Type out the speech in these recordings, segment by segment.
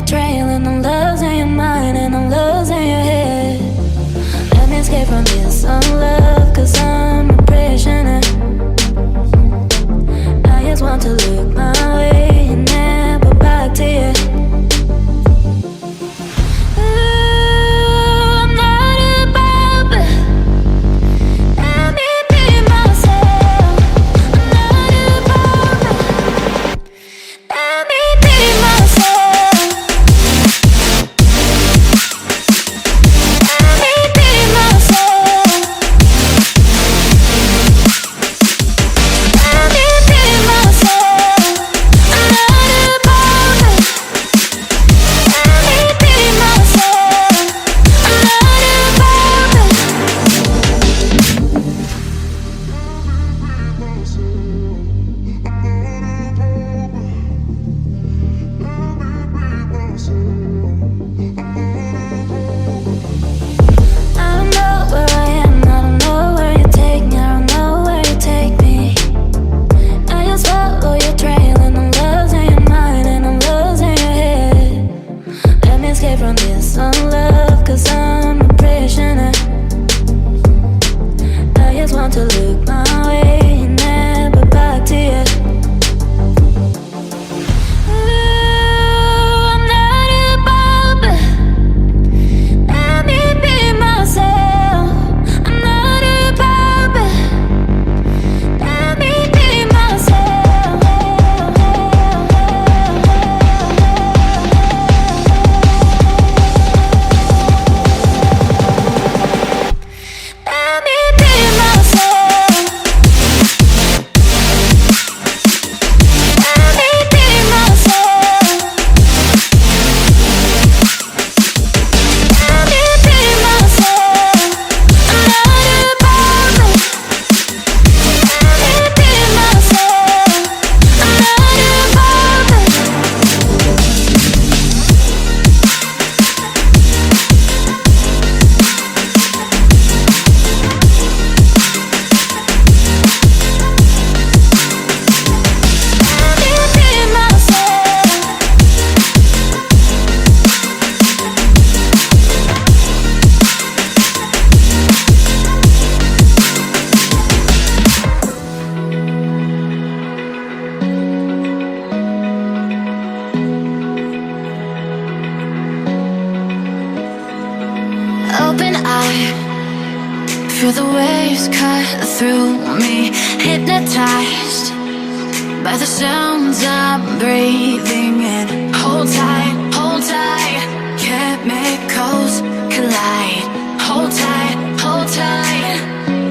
your trail and I'm losing your mind and I'm losing your head. Let me escape from this unlove, cause I'm a prisoner. I just want to look my way and never back to you. Feel the waves cut through me, hypnotized by the sounds I'm breathing in. Hold tight, chemicals collide. Hold tight, hold tight,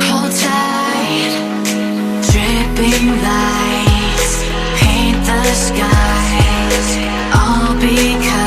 hold tight. Dripping lights paint the skies, all because